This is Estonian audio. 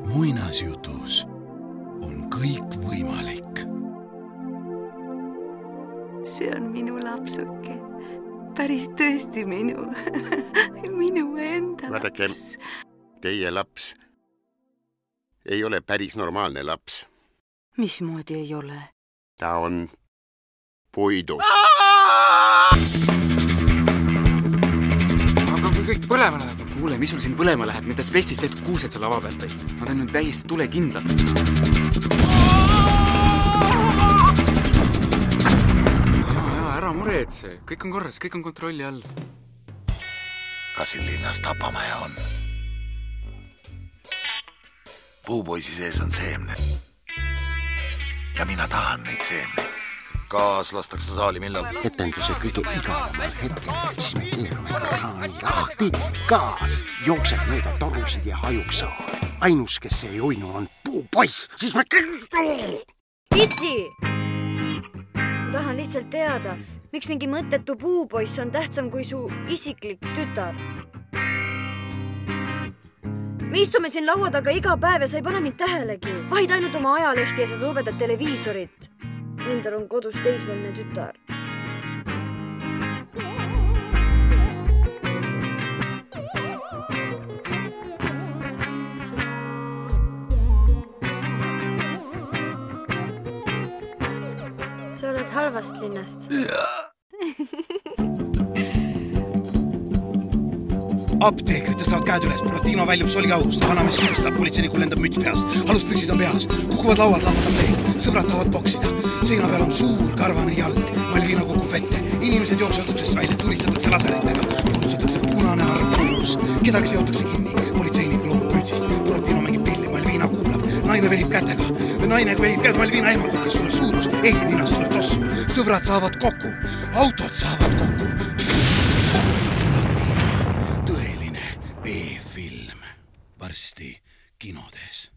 muinasjutus on kõik võimalik. See on minu lapsuke. Päris tõesti minu. Minu enda Vaadake, laps. Teie laps ei ole päris normaalne laps. Mismoodi ei ole? Ta on puidust. Aga kui kõik põlema läheb, kuule, mis sul siin põlema läheb? Need asbestist tehtud kuused seal lava pealt või? Nad on täiesti tulekindlad. Jaa, ära muretse. Kõik on korras, kõik on kontrolli all. Kas siin linnas Tapamaja on? Puupoisi sees on seemned. Ja mina tahan neid seemneid. Gaas lastakse saali millal? Etenduse kõige igavamal hetkel, siis me keerame kraani lahti. Gaas jookseb mööda torusid ja hajuks saab. Ainus, kes ei oinu, on puupoiss. Siis me... Issi! Ma tahan lihtsalt teada, miks mingi mõttetu puupoiss on tähtsam kui su isiklik tütar. Me istume siin laua taga iga päev ja sa ei pane mind tähelegi. Vahid ainult oma ajalehti ja sa lubedad televiisorit. Endal on kodus teismeline tütar. Sa oled halvast linnast. Apteekrid tõstavad käed üles, Buratino väljub solikahus, vanamees küristab, politseinikul lendab müts peast, aluspüksid on peas, kukuvad lauad, lahvatab leek, sõbrad tahavad boksida, seina peal on suur karvane jalg, Malvina kukub vette, inimesed jooksevad uksest välja, turistatakse laseritega, purustatakse punane arbuus, kedagi seotakse kinni, politseinik loobub mütsist, Buratino mängib pilli, Malvina kuulab, naine vehib kätega, Malvina ehmatab, kas tuleb suurus, ei, ninast tuleb tossu, sõbrad saavad kokku, autod saavad kokku. B-film varsti kinodes.